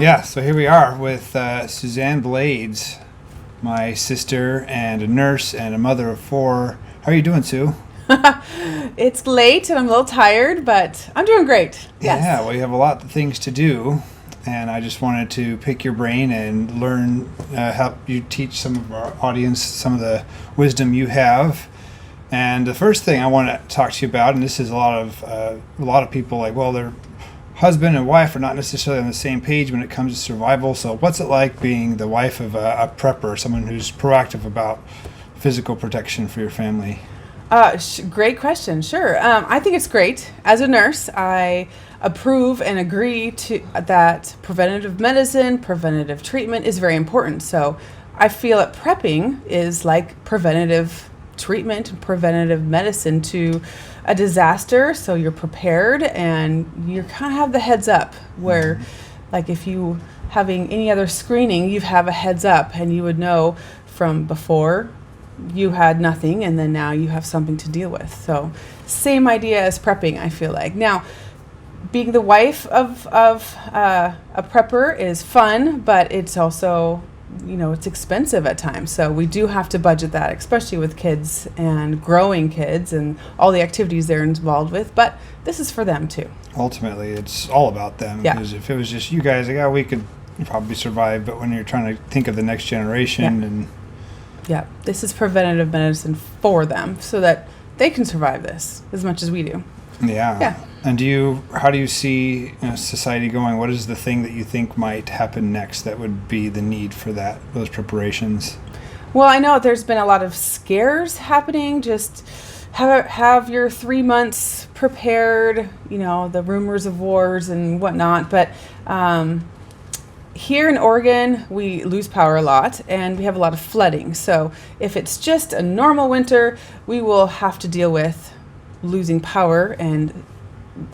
Yeah, so here we are with Susanne Blades, my sister and a nurse and a mother of four. How are you doing, Sue? It's late and I'm a little tired, but I'm doing great. Yes. Yeah, well, you have a lot of things to do, and I just wanted to pick your brain and learn, help you teach some of our audience some of the wisdom you have. And the first thing I want to talk to you about, and this is a lot of people like, well, their husband and wife are not necessarily on the same page when it comes to survival. So what's it like being the wife of a prepper, someone who's proactive about physical protection for your family? Great question. Sure. I think it's great. As a nurse, I approve and agree to that preventative medicine, preventative treatment is very important. So I feel that prepping is like preventative treatment and preventative medicine to a disaster. So you're prepared and you kind of have the heads up where like if you having any other screening, you have a heads up and you would know from before you had nothing and then now you have something to deal with. So same idea as prepping, I feel like. Now, being the wife of a prepper is fun, but it's also, it's expensive at times. So we do have to budget that, especially with kids and growing kids and all the activities they're involved with. But this is for them too. Ultimately, it's all about them. Yeah. Because if it was just you guys, like, we could probably survive. But when you're trying to think of the next generation this is preventative medicine for them so that they can survive this as much as we do. Yeah. And how do you see society going? What is the thing that you think might happen next that would be the need for those preparations? Well, I know there's been a lot of scares happening. Just have your 3 months prepared, the rumors of wars and whatnot. But here in Oregon, we lose power a lot and we have a lot of flooding. So if it's just a normal winter, we will have to deal with losing power and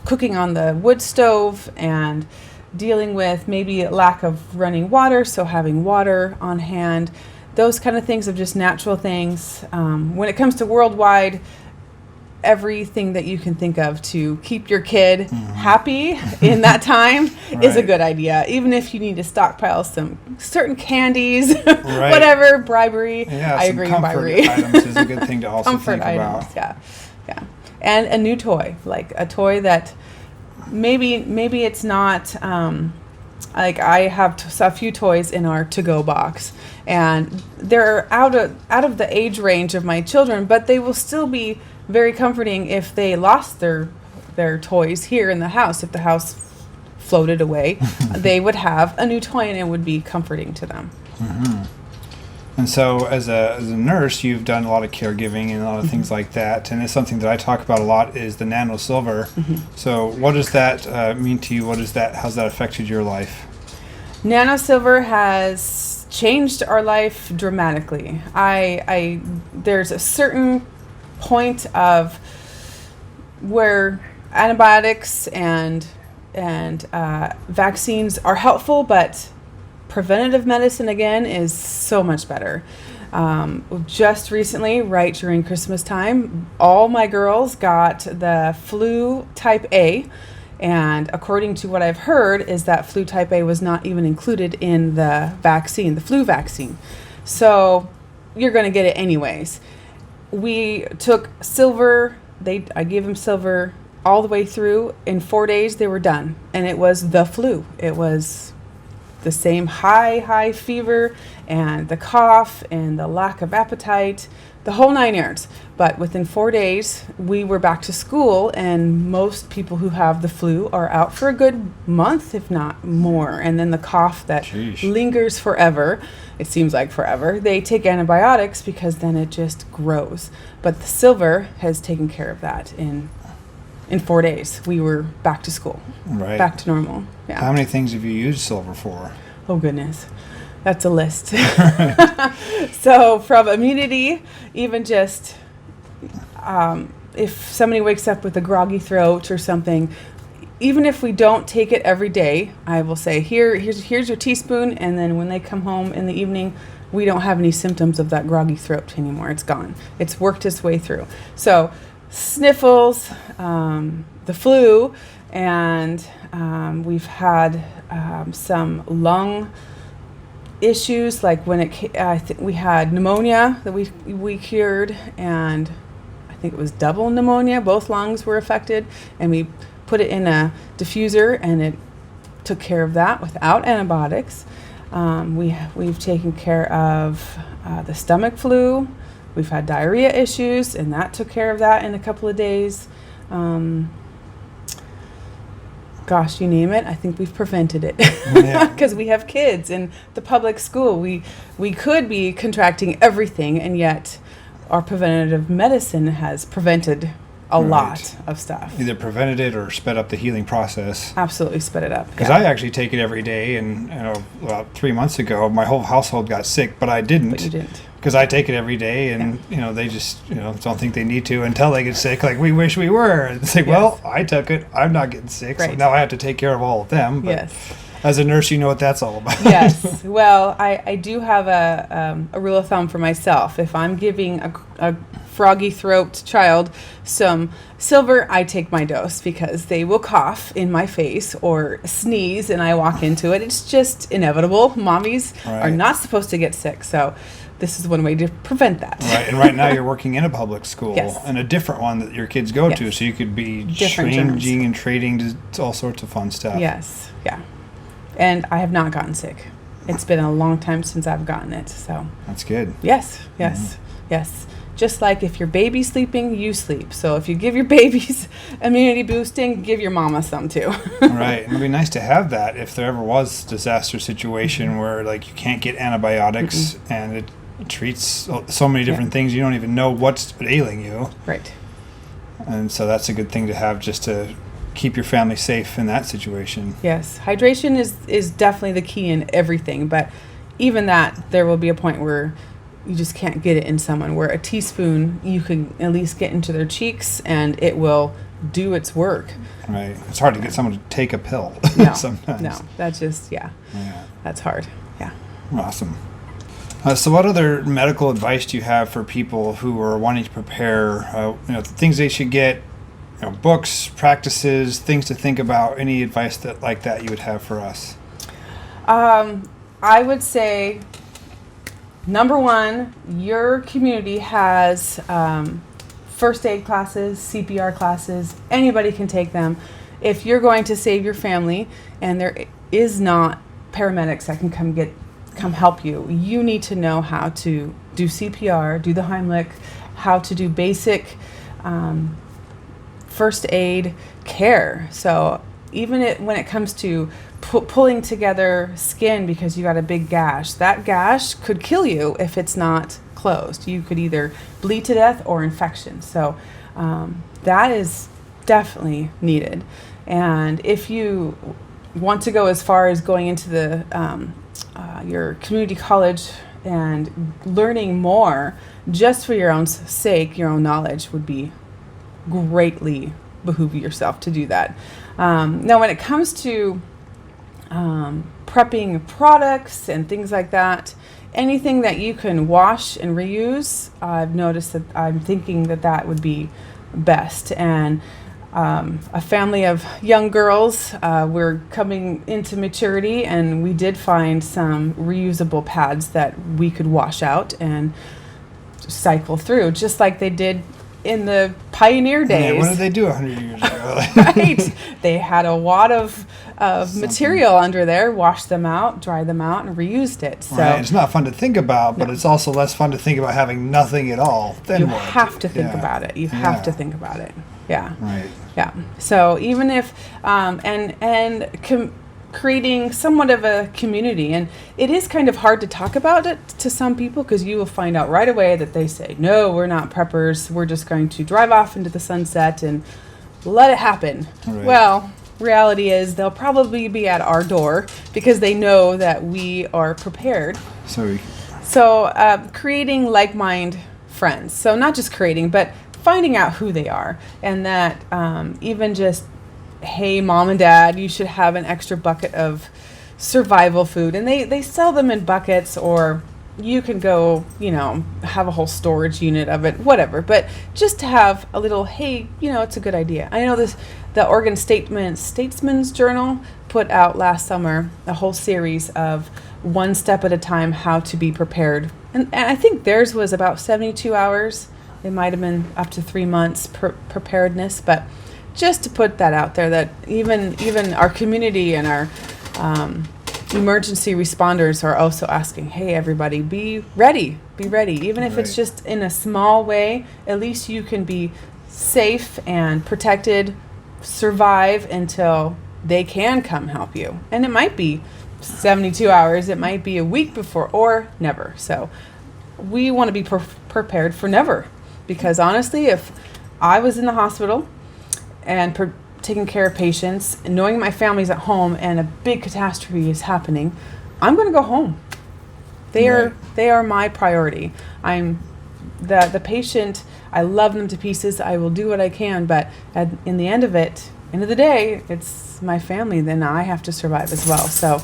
cooking on the wood stove and dealing with maybe lack of running water, so having water on hand, those kind of things of just natural things. When it comes to worldwide, everything that you can think of to keep your kid happy in that time is a good idea, even if you need to stockpile some certain candies, whatever, bribery. Yeah, I agree, bribery items is a good thing to also comfort think items, about. yeah. And a new toy, like a toy that maybe it's not, like I have a few toys in our to-go box, and they're out of the age range of my children, but they will still be very comforting if they lost their toys here in the house. If the house floated away, they would have a new toy and it would be comforting to them. Mm-hmm. And so as a nurse, you've done a lot of caregiving and a lot of things like that. And it's something that I talk about a lot is the nano silver. So what does that mean to you? How's that affected your life? Nano silver has changed our life dramatically. There's a certain point of where antibiotics and vaccines are helpful, but preventative medicine again is so much better. Just recently, right during Christmas time, all my girls got the flu type A, and according to what I've heard is that flu type A was not even included in the vaccine, the flu vaccine. So you're going to get it anyways. We took silver. I gave them silver all the way through. In 4 days, they were done. And it was the flu. It was the same high fever and the cough and the lack of appetite, the whole 9 yards. But within 4 days, we were back to school, and most people who have the flu are out for a good month, if not more. And then the cough that lingers forever, it seems like forever, they take antibiotics because then it just grows. But the silver has taken care of that. In 4 days, we were back to school, back to normal. Yeah. How many things have you used silver for? Oh, goodness. That's a list. So from immunity, even just if somebody wakes up with a groggy throat or something, even if we don't take it every day, I will say, here's your teaspoon, and then when they come home in the evening, we don't have any symptoms of that groggy throat anymore. It's gone. It's worked its way through. So sniffles, the flu, and we've had some lung issues, like when I think we had pneumonia that we cured, and I think it was double pneumonia. Both lungs were affected, and we put it in a diffuser, and it took care of that without antibiotics. We've taken care of the stomach flu. We've had diarrhea issues, and that took care of that in a couple of days. Gosh, you name it, I think we've prevented it. Because we have kids in the public school. We could be contracting everything, and yet our preventative medicine has prevented a lot of stuff. Either prevented it or sped up the healing process. Absolutely sped it up. Because I actually take it every day, and about 3 months ago, my whole household got sick, but I didn't. But you didn't. Because I take it every day, and they just don't think they need to until they get sick. Like, we wish we were. And it's like, well, I took it. I'm not getting sick, so now I have to take care of all of them. But as a nurse, you know what that's all about. Yes. Well, I do have a rule of thumb for myself. If I'm giving a froggy throat child some silver, I take my dose, because they will cough in my face or sneeze and I walk into it. It's just inevitable. Mommies are not supposed to get sick, so this is one way to prevent that. Right, and right now you're working in a public school, and a different one that your kids go to, so you could be changing and trading to all sorts of fun stuff. Yes, yeah. And I have not gotten sick. It's been a long time since I've gotten it, so. That's good. Yes. Just like if your baby's sleeping, you sleep. So if you give your babies immunity boosting, give your mama some too. Right. It'd be nice to have that if there ever was a disaster situation where, like, you can't get antibiotics and it treats so many different things, you don't even know what's ailing you. Right. And so that's a good thing to have, just to keep your family safe in that situation. Yes. Hydration is definitely the key in everything, but even that, there will be a point where you just can't get it in someone, where a teaspoon you can at least get into their cheeks and it will do its work. Right. It's hard to get someone to take a pill sometimes. No, that's just, that's hard. Yeah. Awesome. So what other medical advice do you have for people who are wanting to prepare, things they should get, books, practices, things to think about? Any advice like that you would have for us? I would say, number one, your community has first aid classes, CPR classes. Anybody can take them. If you're going to save your family and there is not paramedics that can come help you, you need to know how to do CPR, do the Heimlich, how to do basic first aid care. So even when it comes to pulling together skin because you got a big gash, that gash could kill you if it's not closed. You could either bleed to death or infection. So that is definitely needed. And if you want to go as far as going into the your community college and learning more just for your own sake, your own knowledge would be greatly behoove yourself to do that. Now, when it comes to prepping products and things like that, anything that you can wash and reuse, I've noticed that I'm thinking that would be best. And a family of young girls, we're coming into maturity, and we did find some reusable pads that we could wash out and cycle through, just like they did in the pioneer days. Yeah, what did they do 100 years ago? Right. They had a wad of material under there, washed them out, dried them out, and reused it. So right. It's not fun to think about, but it's also less fun to think about having nothing at all. Then you what? have to think about it. You have to think about it. Yeah. Right. Yeah. So even if creating somewhat of a community, and it is kind of hard to talk about it to some people, because you will find out right away that they say, no, we're not preppers, we're just going to drive off into the sunset and let it happen. Right. Well, reality is they'll probably be at our door because they know that we are prepared. So creating like-minded friends. So not just creating, but finding out who they are, and that even just, hey, mom and dad, you should have an extra bucket of survival food. And they sell them in buckets, or you can go, have a whole storage unit of it, whatever. But just to have a little, hey, it's a good idea. I know this, the Oregon Statesman's Journal put out last summer a whole series of one step at a time how to be prepared. And I think theirs was about 72 hours. It might have been up to 3 months preparedness, but just to put that out there, that even our community and our emergency responders are also asking, hey, everybody, be ready. Even if it's just in a small way, at least you can be safe and protected, survive until they can come help you. And it might be 72 hours, it might be a week before, or never. So we want to be prepared for never. Because honestly, if I was in the hospital and taking care of patients, and knowing my family's at home and a big catastrophe is happening, I'm going to go home. They are my priority. I'm the patient. I love them to pieces. I will do what I can, but in the end of the day, it's my family. Then I have to survive as well. So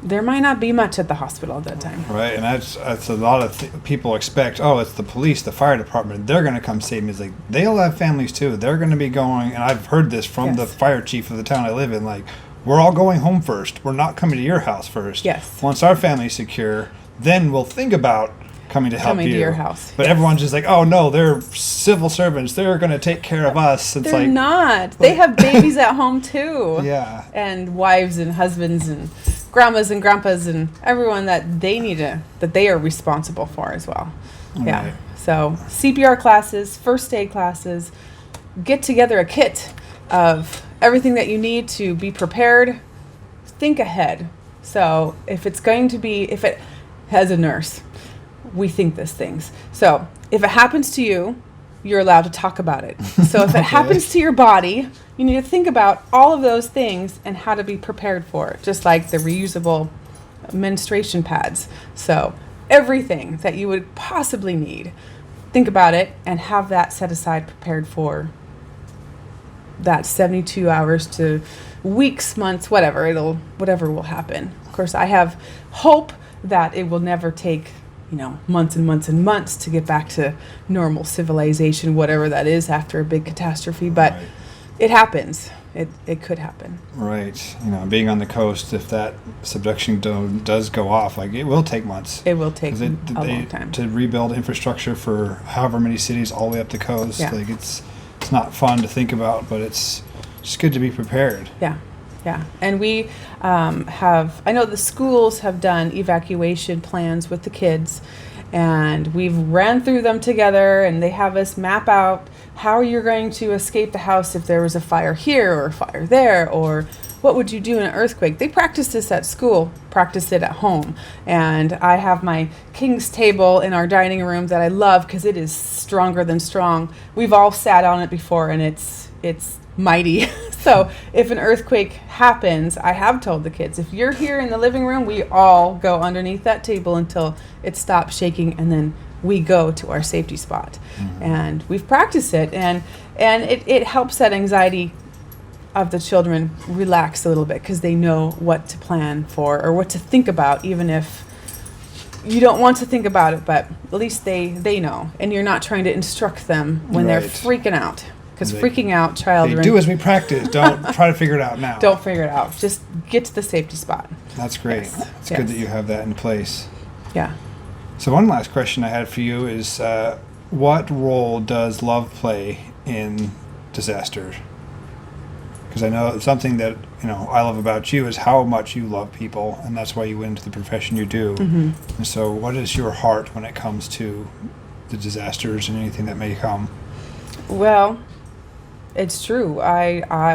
there might not be much at the hospital at that time. Right, and that's a lot of people expect, oh, it's the police, the fire department, they're going to come save me. It's like, they'll have families too. They're going to be going, and I've heard this from the fire chief of the town I live in, like, we're all going home first. We're not coming to your house first. Yes. Once our family's secure, then we'll think about coming to help you. Coming to your house. But everyone's just like, oh no, they're civil servants. They're going to take care of us. It's they're not. They have babies at home too. Yeah. And wives and husbands and grandmas and grandpas and everyone that they are responsible for as well. Right. Yeah. So CPR classes, first aid classes, get together a kit of everything that you need to be prepared. Think ahead. So if it has a nurse, we think these things. So if it happens to you, you're allowed to talk about it. So if it happens to your body, you need to think about all of those things and how to be prepared for it, just like the reusable menstruation pads. So everything that you would possibly need, think about it and have that set aside, prepared for that 72 hours to weeks, months, whatever will happen. Of course, I have hope that it will never take months and months and months to get back to normal civilization, whatever that is after a big catastrophe. But it happens. It could happen. Right. Being on the coast, if that subduction dome does go off, like, it will take months. It will take a long time. To rebuild infrastructure for however many cities all the way up the coast. Yeah. Like, it's not fun to think about, but it's just good to be prepared. Yeah. Yeah, and we I know the schools have done evacuation plans with the kids, and we've ran through them together, and they have us map out how you're going to escape the house if there was a fire here or a fire there, or what would you do in an earthquake. They practice this at school, practice it at home, and I have my king's table in our dining room that I love because it is stronger than strong. We've all sat on it before, and it's mighty. So if an earthquake happens, I have told the kids, if you're here in the living room, we all go underneath that table until it stops shaking, and then we go to our safety spot. Mm-hmm. And we've practiced it, and it helps that anxiety of the children relax a little bit because they know what to plan for or what to think about, even if you don't want to think about it, but at least they know, and you're not trying to instruct them when they're freaking out. Because freaking out children... They do as we practice. Don't try to figure it out now. Don't figure it out. Just get to the safety spot. That's great. Yes. It's good that you have that in place. Yeah. So one last question I had for you is, what role does love play in disaster? Because I know something that I love about you is how much you love people, and that's why you went into the profession you do. Mm-hmm. And so what is your heart when it comes to the disasters and anything that may come? Well... It's true.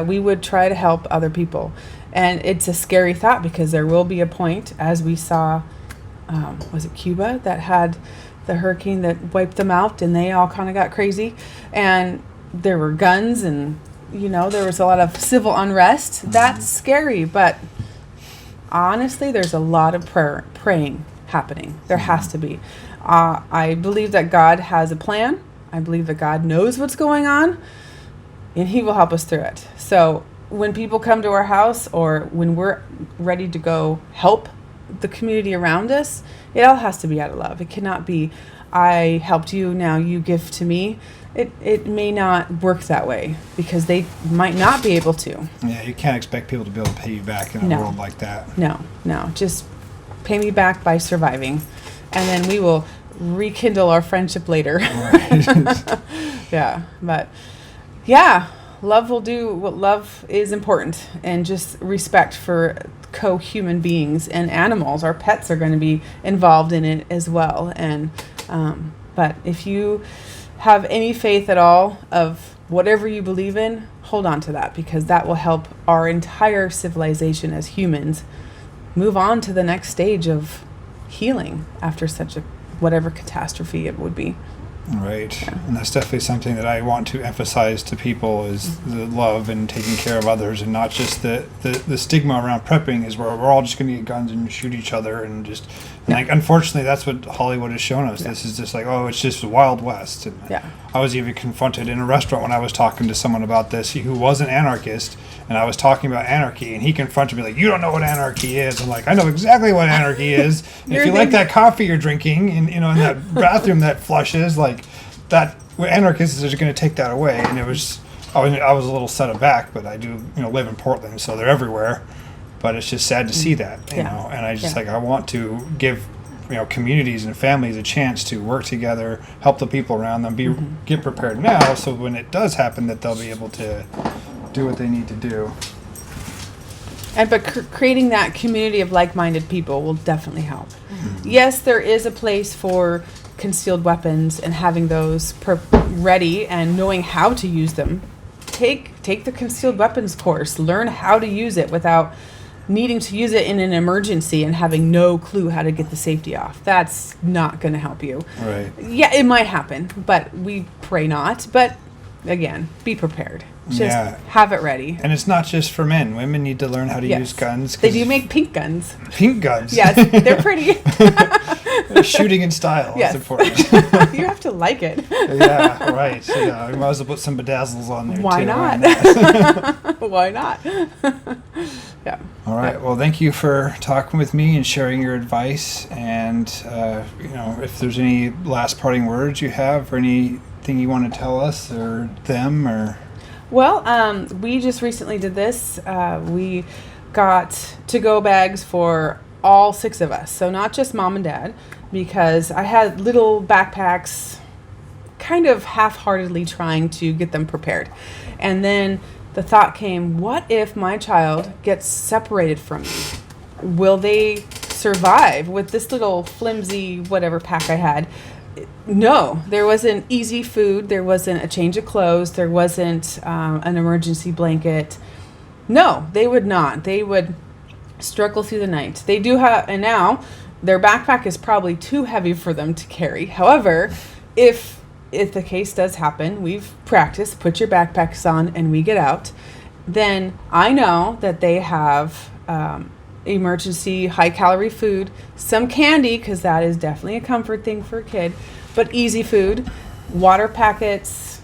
We would try to help other people, and it's a scary thought because there will be a point, as we saw, was it Cuba that had the hurricane that wiped them out, and they all kind of got crazy, and there were guns, and there was a lot of civil unrest. Mm-hmm. That's scary, but honestly, there's a lot of praying happening. There has to be. I believe that God has a plan. I believe that God knows what's going on, and He will help us through it. So when people come to our house, or when we're ready to go help the community around us, it all has to be out of love. It cannot be, I helped you, now you give to me. it may not work that way because they might not be able to. Yeah, you can't expect people to be able to pay you back in a world like that. No, just pay me back by surviving, and then we will rekindle our friendship later. Right. Yeah, but yeah, love will do what love is important, and just respect for co-human beings and animals. Our pets are going to be involved in it as well. And but if you have any faith at all of whatever you believe in, hold on to that, because that will help our entire civilization as humans move on to the next stage of healing after such a whatever catastrophe it would be. Right. Yeah. And that's definitely something that I want to emphasize to people is the love and taking care of others, and not just the stigma around prepping is where we're all just going to get guns and shoot each other and just like, unfortunately, that's what Hollywood has shown us. This is just like, oh, it's just the Wild West. And I was even confronted in a restaurant when I was talking to someone about this who was an anarchist, and I was talking about anarchy, and he confronted me like, you don't know what anarchy is. I'm like, I know exactly what anarchy is. If you like that coffee you're drinking in that bathroom that flushes, like that, anarchists are going to take that away. And it was, I was a little set aback, but I do live in Portland, so they're everywhere. But it's just sad to see that, you know, and I just I want to give, communities and families a chance to work together, help the people around them, get prepared now, so when it does happen that they'll be able to do what they need to do. But creating that community of like-minded people will definitely help. Yes, there is a place for concealed weapons and having those ready and knowing how to use them. Take the concealed weapons course. Learn how to use it without needing to use it in an emergency and having no clue how to get the safety off. That's not going to help you. Right. Yeah, it might happen, but we pray not. But again, be prepared. Just have it ready. And it's not just for men. Women need to learn how to use guns. They do make pink guns. Pink guns? Yes, they're pretty. Shooting in style is important. You have to like it. Yeah, right. Yeah, we might as well put some bedazzles on there. Why not? Why not? Yeah. All right. Well, thank you for talking with me and sharing your advice. And, if there's any last parting words you have or anything you want to tell us or them or... Well, we just recently did this. We got to-go bags for all 6 of us. So not just mom and dad, because I had little backpacks kind of half-heartedly trying to get them prepared. And then the thought came, what if my child gets separated from me? Will they survive with this little flimsy whatever pack I had? No, there wasn't easy food. There wasn't a change of clothes. There wasn't an emergency blanket. No, they would not. They would struggle through the night. They do have, and now their backpack is probably too heavy for them to carry. However, if the case does happen, we've practiced, put your backpacks on and we get out, then I know that they have emergency high-calorie food, some candy, because that is definitely a comfort thing for a kid, but easy food, water packets,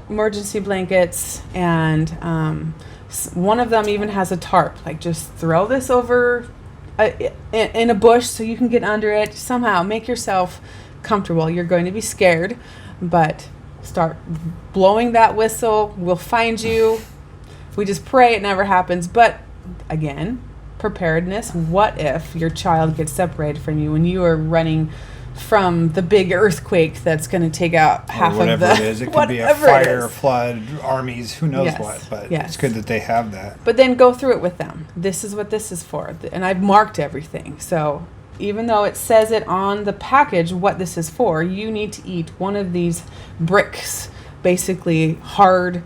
emergency blankets, and one of them even has a tarp. Like, just throw this over in a bush so you can get under it. Somehow make yourself comfortable. You're going to be scared, but start blowing that whistle. We'll find you. We just pray it never happens. But again, preparedness. What if your child gets separated from you when you are running from the big earthquake that's going to take out half of the... Whatever it is. It could be a fire, flood, armies, who knows what. But it's good that they have that. But then go through it with them. This is what this is for. And I've marked everything. So even though it says it on the package what this is for, you need to eat one of these bricks, basically hard,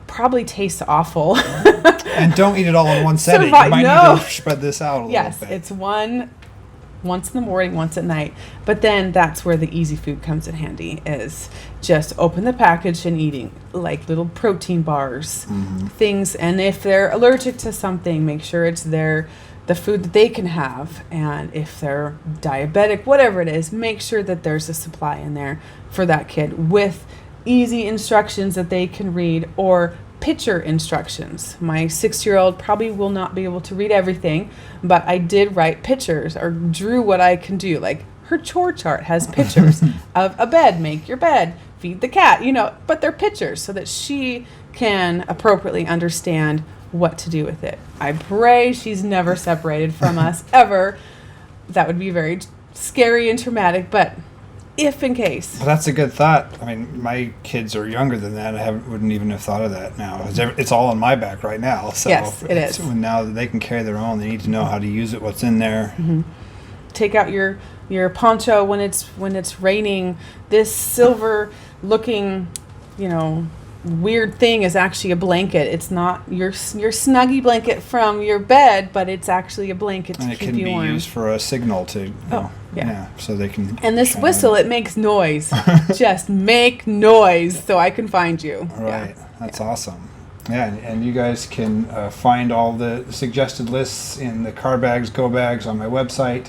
probably tastes awful. And don't eat it all in one setting. You might need to spread this out a little bit. Yes, it's once in the morning, once at night. But then that's where the easy food comes in handy, is just open the package and eating like little protein bars, things. And if they're allergic to something, make sure it's the food that they can have. And if they're diabetic, whatever it is, make sure that there's a supply in there for that kid with easy instructions that they can read, or picture instructions. My 6-year-old probably will not be able to read everything, but I did write pictures or drew what I can do. Like, her chore chart has pictures of a bed. Make your bed. feed the cat, but they're pictures so that she can appropriately understand what to do with it. I pray she's never separated from us ever. That would be very scary and traumatic, but if in case. Well, that's a good thought. I mean, my kids are younger than that. Wouldn't even have thought of that now. It's all on my back right now. So yes, it is. Now that they can carry their own, they need to know how to use it, what's in there. Mm-hmm. Take out your poncho when it's raining. This silver looking, weird thing is actually a blanket. It's not your snuggie blanket from your bed, but it's actually a blanket to keep you warm. And it can be used for a signal to, so they can. And this whistle, it makes noise. Just make noise so I can find you. Right. Yeah. That's awesome. Yeah, and you guys can find all the suggested lists in the car bags, go bags on my website.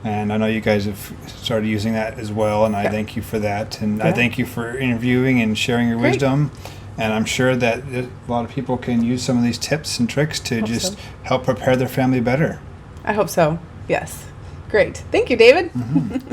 And I know you guys have started using that as well, and I thank you for that. And I thank you for interviewing and sharing your wisdom. And I'm sure that a lot of people can use some of these tips and tricks to just help prepare their family better. I hope so. Yes. Great. Thank you, David. Mm-hmm.